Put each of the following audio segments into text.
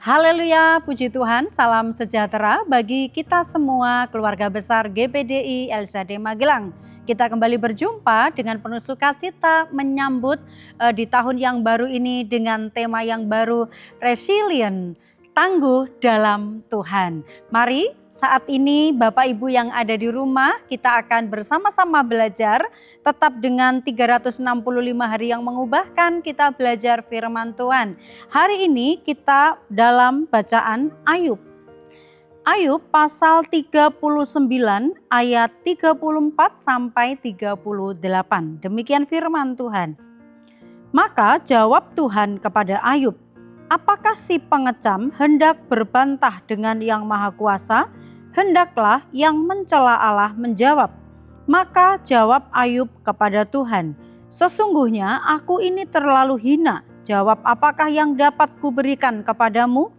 Haleluya, puji Tuhan, salam sejahtera bagi kita semua keluarga besar GPDI LSD Magelang. Kita kembali berjumpa dengan penuh sukacita menyambut di tahun yang baru ini dengan tema yang baru, resilient, tangguh dalam Tuhan. Mari saat ini Bapak Ibu yang ada di rumah, kita akan bersama-sama belajar tetap dengan 365 hari yang mengubahkan, kita belajar firman Tuhan. Hari ini kita dalam bacaan Ayub. Ayub pasal 39 ayat 34 sampai 38. Demikian firman Tuhan. Maka jawab Tuhan kepada Ayub, apakah si pengecam hendak berbantah dengan yang maha kuasa? Hendaklah yang mencela Allah menjawab. Maka jawab Ayub kepada Tuhan, sesungguhnya aku ini terlalu hina. Jawab, apakah yang dapat kuberikan kepadamu?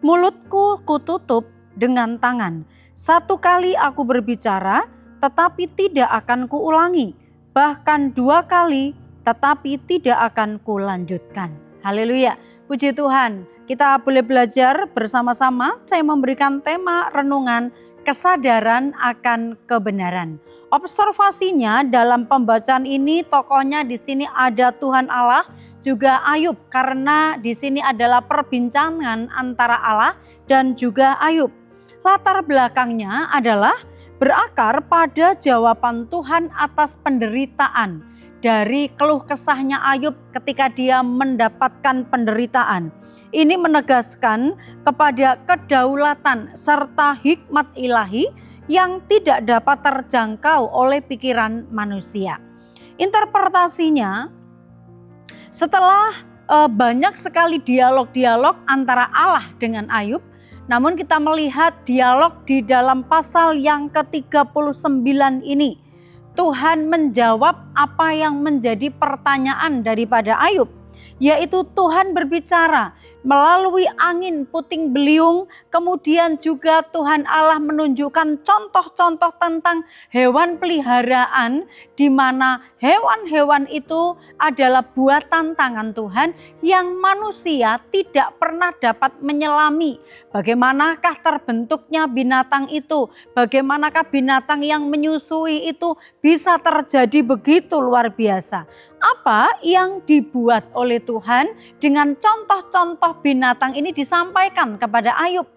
Mulutku kututup dengan tangan. Satu kali aku berbicara, tetapi tidak akan kuulangi. Bahkan 2 kali, tetapi tidak akan kulanjutkan. Haleluya, puji Tuhan. Kita boleh belajar bersama-sama. Saya memberikan tema renungan kesadaran akan kebenaran. Observasinya dalam pembacaan ini tokohnya di sini ada Tuhan Allah juga Ayub, karena di sini adalah perbincangan antara Allah dan juga Ayub. Latar belakangnya adalah berakar pada jawaban Tuhan atas penderitaan dari keluh kesahnya Ayub ketika dia mendapatkan penderitaan. Ini menegaskan kepada kedaulatan serta hikmat ilahi yang tidak dapat terjangkau oleh pikiran manusia. Interpretasinya, setelah banyak sekali dialog-dialog antara Allah dengan Ayub, namun kita melihat dialog di dalam pasal yang ke-39 ini, Tuhan menjawab apa yang menjadi pertanyaan daripada Ayub, yaitu Tuhan berbicara melalui angin puting beliung. Kemudian juga Tuhan Allah menunjukkan contoh-contoh tentang hewan peliharaan, di mana hewan-hewan itu adalah buatan tangan Tuhan yang manusia tidak pernah dapat menyelami. Bagaimanakah terbentuknya binatang itu? Bagaimanakah binatang yang menyusui itu bisa terjadi begitu luar biasa? Apa yang dibuat oleh Tuhan dengan contoh-contoh binatang ini disampaikan kepada Ayub.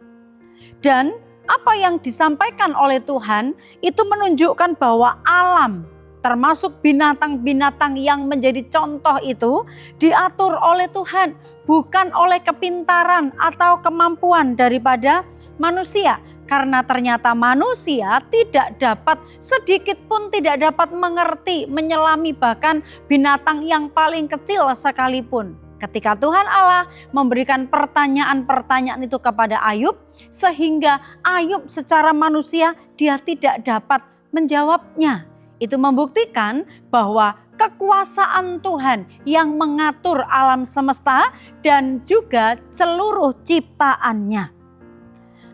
Dan apa yang disampaikan oleh Tuhan itu menunjukkan bahwa alam, termasuk binatang-binatang yang menjadi contoh itu, diatur oleh Tuhan, bukan oleh kepintaran atau kemampuan daripada manusia. Karena ternyata manusia tidak dapat, sedikit pun tidak dapat mengerti, menyelami bahkan binatang yang paling kecil sekalipun. Ketika Tuhan Allah memberikan pertanyaan-pertanyaan itu kepada Ayub, sehingga Ayub secara manusia dia tidak dapat menjawabnya. Itu membuktikan bahwa kekuasaan Tuhan yang mengatur alam semesta dan juga seluruh ciptaannya.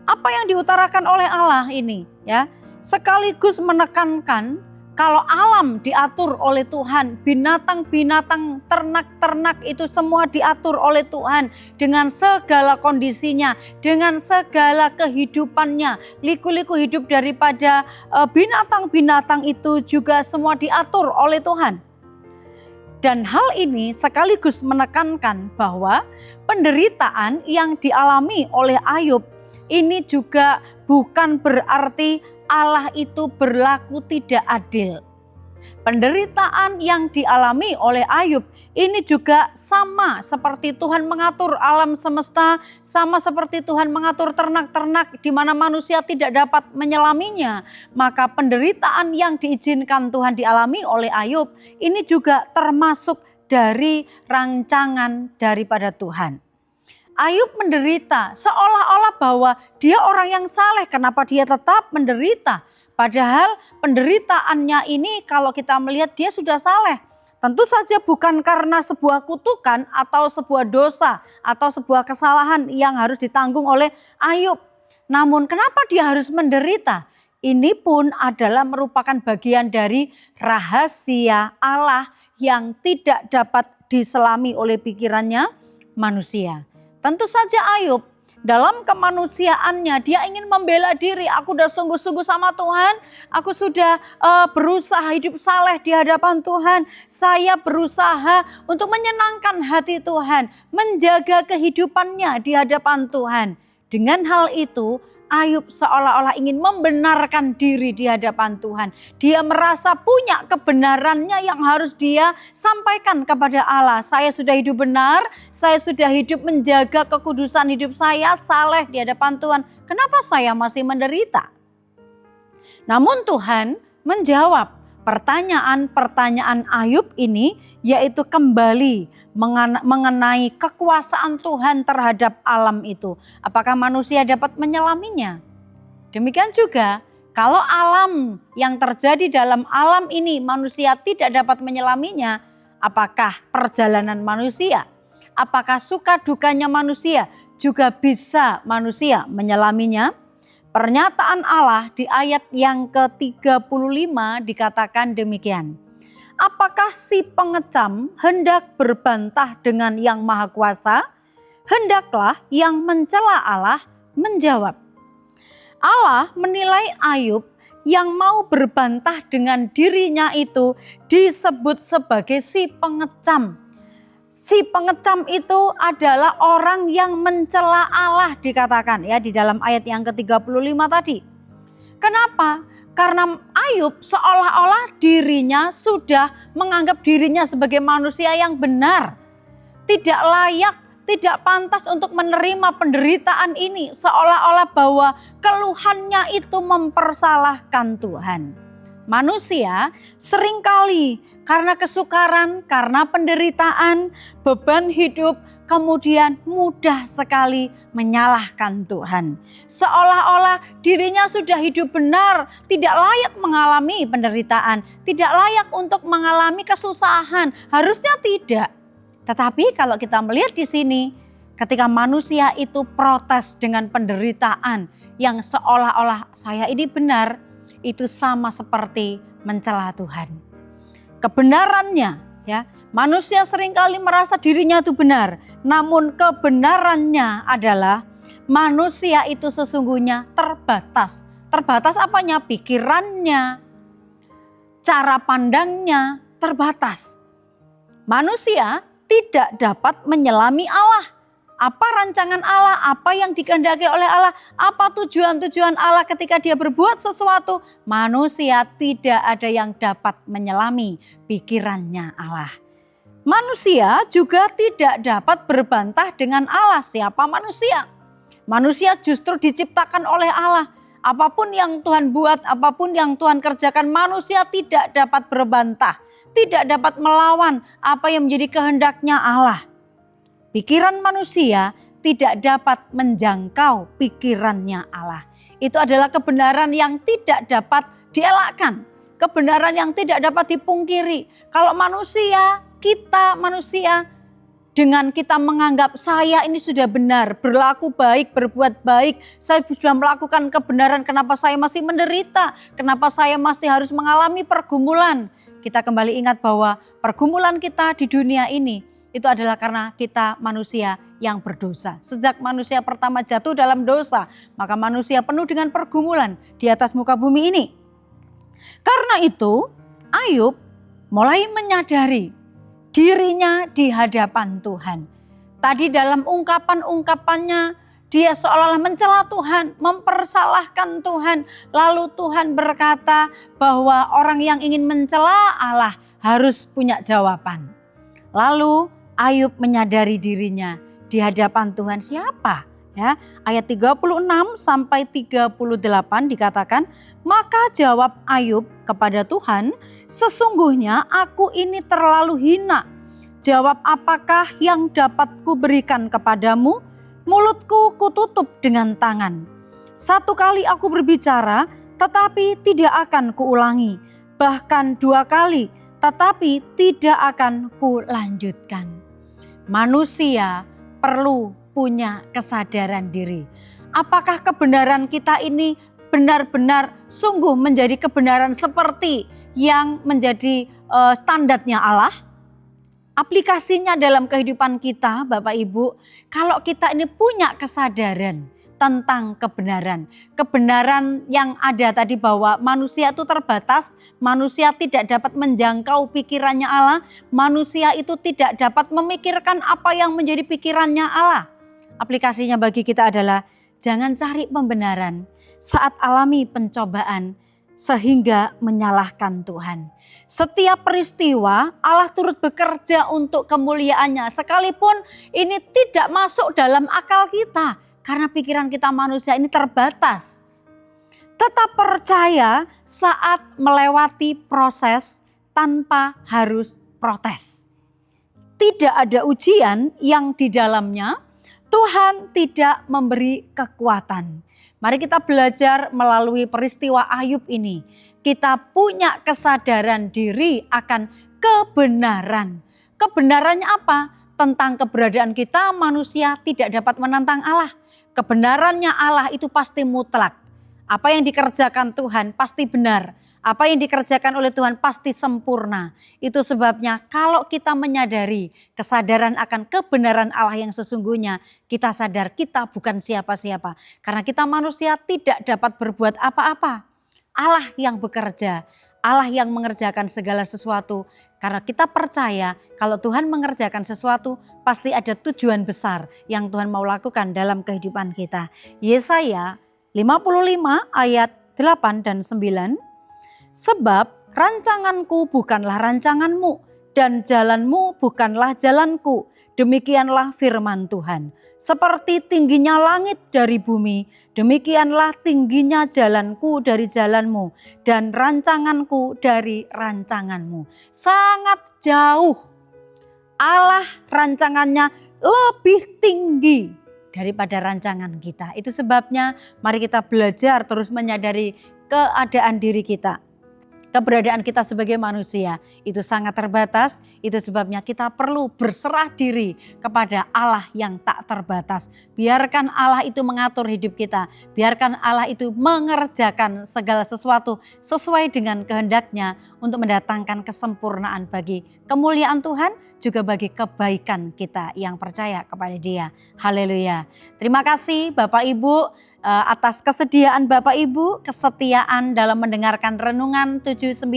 Apa yang diutarakan oleh Allah ini ya, sekaligus menekankan kalau alam diatur oleh Tuhan, binatang-binatang, ternak-ternak itu semua diatur oleh Tuhan dengan segala kondisinya, dengan segala kehidupannya. Liku-liku hidup daripada binatang-binatang itu juga semua diatur oleh Tuhan. Dan hal ini sekaligus menekankan bahwa penderitaan yang dialami oleh Ayub ini juga bukan berarti Allah itu berlaku tidak adil. Penderitaan yang dialami oleh Ayub ini juga sama seperti Tuhan mengatur alam semesta, sama seperti Tuhan mengatur ternak-ternak di mana manusia tidak dapat menyelaminya. Maka penderitaan yang diizinkan Tuhan dialami oleh Ayub ini juga termasuk dari rancangan daripada Tuhan. Ayub menderita seolah-olah bahwa dia orang yang saleh, kenapa dia tetap menderita? Padahal penderitaannya ini kalau kita melihat dia sudah saleh. Tentu saja bukan karena sebuah kutukan atau sebuah dosa atau sebuah kesalahan yang harus ditanggung oleh Ayub. Namun kenapa dia harus menderita? Ini pun adalah merupakan bagian dari rahasia Allah yang tidak dapat diselami oleh pikirannya manusia. Tentu saja Ayub Dalam kemanusiaannya dia ingin membela diri. Aku udah sungguh-sungguh sama Tuhan. Aku sudah berusaha hidup saleh di hadapan Tuhan. Saya berusaha untuk menyenangkan hati Tuhan. Menjaga kehidupannya di hadapan Tuhan. Dengan hal itu Ayub seolah-olah ingin membenarkan diri di hadapan Tuhan. Dia merasa punya kebenarannya yang harus dia sampaikan kepada Allah. Saya sudah hidup benar, saya sudah hidup menjaga kekudusan hidup saya, saleh di hadapan Tuhan. Kenapa saya masih menderita? Namun Tuhan menjawab pertanyaan-pertanyaan Ayub ini, yaitu kembali mengenai kekuasaan Tuhan terhadap alam itu. Apakah manusia dapat menyelaminya? Demikian juga kalau alam yang terjadi dalam alam ini manusia tidak dapat menyelaminya, apakah perjalanan manusia, apakah suka dukanya manusia juga bisa manusia menyelaminya? Pernyataan Allah di ayat yang ke-35 dikatakan demikian. Apakah si pengecam hendak berbantah dengan yang maha kuasa? Hendaklah yang mencela Allah menjawab. Allah menilai Ayub yang mau berbantah dengan dirinya itu disebut sebagai si pengecam. Si pengecam itu adalah orang yang mencela Allah, dikatakan ya di dalam ayat yang ke-35 tadi. Kenapa? Karena Ayub seolah-olah dirinya sudah menganggap dirinya sebagai manusia yang benar. Tidak layak, tidak pantas untuk menerima penderitaan ini. Seolah-olah bahwa keluhannya itu mempersalahkan Tuhan. Manusia seringkali karena kesukaran, karena penderitaan, beban hidup, kemudian mudah sekali menyalahkan Tuhan. Seolah-olah dirinya sudah hidup benar, tidak layak mengalami penderitaan, tidak layak untuk mengalami kesusahan. Harusnya tidak. Tetapi kalau kita melihat di sini, ketika manusia itu protes dengan penderitaan yang seolah-olah saya ini benar, itu sama seperti mencela Tuhan. Kebenarannya ya, manusia seringkali merasa dirinya itu benar, namun kebenarannya adalah manusia itu sesungguhnya terbatas. Terbatas apanya? Pikirannya, cara pandangnya terbatas. Manusia tidak dapat menyelami Allah. Apa rancangan Allah, apa yang dikehendaki oleh Allah, apa tujuan-tujuan Allah ketika dia berbuat sesuatu. Manusia tidak ada yang dapat menyelami pikirannya Allah. Manusia juga tidak dapat berbantah dengan Allah. Siapa manusia? Manusia justru diciptakan oleh Allah. Apapun yang Tuhan buat, apapun yang Tuhan kerjakan, manusia tidak dapat berbantah, tidak dapat melawan apa yang menjadi kehendaknya Allah. Pikiran manusia tidak dapat menjangkau pikirannya Allah. Itu adalah kebenaran yang tidak dapat dielakkan. Kebenaran yang tidak dapat dipungkiri. Kalau manusia, kita manusia, dengan kita menganggap saya ini sudah benar, berlaku baik, berbuat baik, saya sudah melakukan kebenaran, kenapa saya masih menderita? Kenapa saya masih harus mengalami pergumulan? Kita kembali ingat bahwa pergumulan kita di dunia ini itu adalah karena kita manusia yang berdosa. Sejak manusia pertama jatuh dalam dosa, maka manusia penuh dengan pergumulan di atas muka bumi ini. Karena itu, Ayub mulai menyadari dirinya di hadapan Tuhan. Tadi dalam ungkapan-ungkapannya, dia seolah-olah mencela Tuhan, mempersalahkan Tuhan. Lalu Tuhan berkata bahwa orang yang ingin mencela Allah harus punya jawaban. Lalu Ayub menyadari dirinya di hadapan Tuhan siapa? Ya, ayat 36 sampai 38 dikatakan, maka jawab Ayub kepada Tuhan, sesungguhnya aku ini terlalu hina. Jawab apakah yang dapat kuberikan kepadamu? Mulutku kututup dengan tangan. Satu kali aku berbicara, tetapi tidak akan kuulangi. Bahkan 2 kali, tetapi tidak akan kulanjutkan. Manusia perlu punya kesadaran diri. Apakah kebenaran kita ini benar-benar sungguh menjadi kebenaran seperti yang menjadi standarnya Allah? Aplikasinya dalam kehidupan kita Bapak Ibu, kalau kita ini punya kesadaran tentang kebenaran. Kebenaran yang ada tadi bahwa manusia itu terbatas, manusia tidak dapat menjangkau pikirannya Allah, manusia itu tidak dapat memikirkan apa yang menjadi pikirannya Allah. Aplikasinya bagi kita adalah jangan cari pembenaran saat alami pencobaan sehingga menyalahkan Tuhan. Setiap peristiwa Allah turut bekerja untuk kemuliaannya, sekalipun ini tidak masuk dalam akal kita. Karena pikiran kita manusia ini terbatas. Tetap percaya saat melewati proses tanpa harus protes. Tidak ada ujian yang di dalamnya Tuhan tidak memberi kekuatan. Mari kita belajar melalui peristiwa Ayub ini. Kita punya kesadaran diri akan kebenaran. Kebenarannya apa? Tentang keberadaan kita manusia tidak dapat menantang Allah. Kebenarannya Allah itu pasti mutlak. Apa yang dikerjakan Tuhan pasti benar. Apa yang dikerjakan oleh Tuhan pasti sempurna. Itu sebabnya kalau kita menyadari kesadaran akan kebenaran Allah yang sesungguhnya, kita sadar kita bukan siapa-siapa. Karena kita manusia tidak dapat berbuat apa-apa. Allah yang bekerja, Allah yang mengerjakan segala sesuatu. Karena kita percaya kalau Tuhan mengerjakan sesuatu pasti ada tujuan besar yang Tuhan mau lakukan dalam kehidupan kita. Yesaya 55 ayat 8 dan 9. Sebab rancanganku bukanlah rancanganmu dan jalanmu bukanlah jalanku. Demikianlah firman Tuhan. Seperti tingginya langit dari bumi, demikianlah tingginya jalanku dari jalanmu dan rancanganku dari rancanganmu. Sangat jauh. Allah rancangannya lebih tinggi daripada rancangan kita. Itu sebabnya mari kita belajar terus menyadari keadaan diri kita. Keberadaan kita sebagai manusia itu sangat terbatas. Itu sebabnya kita perlu berserah diri kepada Allah yang tak terbatas. Biarkan Allah itu mengatur hidup kita. Biarkan Allah itu mengerjakan segala sesuatu sesuai dengan kehendaknya untuk mendatangkan kesempurnaan bagi kemuliaan Tuhan, juga bagi kebaikan kita yang percaya kepada Dia. Haleluya. Terima kasih Bapak Ibu atas kesediaan Bapak Ibu, kesetiaan dalam mendengarkan Renungan 79.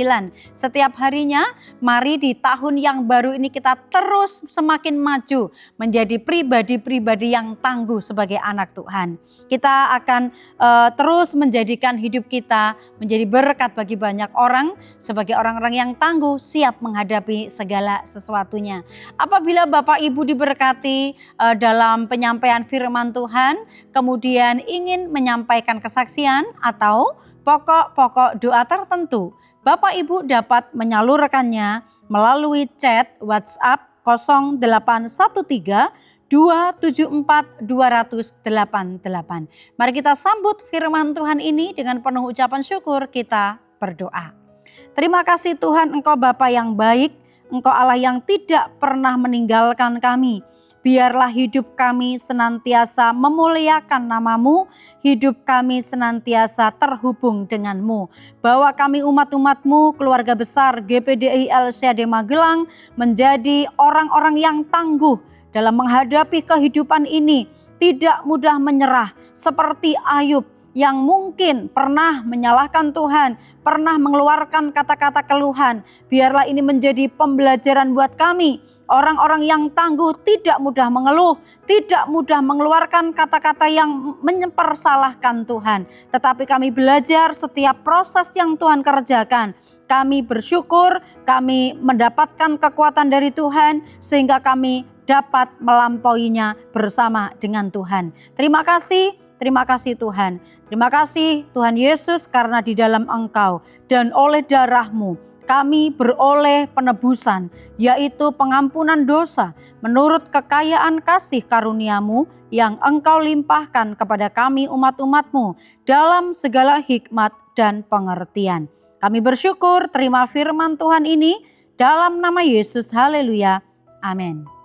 Setiap harinya, mari di tahun yang baru ini kita terus semakin maju menjadi pribadi-pribadi yang tangguh sebagai anak Tuhan. Kita akan terus menjadikan hidup kita menjadi berkat bagi banyak orang sebagai orang-orang yang tangguh, siap menghadapi segala sesuatunya. Apabila Bapak Ibu diberkati dalam penyampaian firman Tuhan, kemudian ingin menyampaikan kesaksian atau pokok-pokok doa tertentu, Bapak Ibu dapat menyalurkannya melalui chat WhatsApp 0813 274 20088. Mari kita sambut firman Tuhan ini dengan penuh ucapan syukur, kita berdoa. Terima kasih Tuhan, Engkau Bapa yang baik, Engkau Allah yang tidak pernah meninggalkan kami. Biarlah hidup kami senantiasa memuliakan nama-Mu, hidup kami senantiasa terhubung dengan-Mu. Bahwa kami umat-umat-Mu, keluarga besar GPDI LCD Magelang, menjadi orang-orang yang tangguh dalam menghadapi kehidupan ini, tidak mudah menyerah seperti Ayub yang mungkin pernah menyalahkan Tuhan, pernah mengeluarkan kata-kata keluhan. Biarlah ini menjadi pembelajaran buat kami, orang-orang yang tangguh, tidak mudah mengeluh, tidak mudah mengeluarkan kata-kata yang mempersalahkan Tuhan. Tetapi kami belajar setiap proses yang Tuhan kerjakan. Kami bersyukur, kami mendapatkan kekuatan dari Tuhan sehingga kami dapat melampauinya bersama dengan Tuhan. Terima kasih Tuhan. Terima kasih Tuhan Yesus, karena di dalam Engkau dan oleh darah-Mu kami beroleh penebusan, yaitu pengampunan dosa menurut kekayaan kasih karunia-Mu yang Engkau limpahkan kepada kami umat-umat-Mu dalam segala hikmat dan pengertian. Kami bersyukur terima firman Tuhan ini dalam nama Yesus. Haleluya. Amin.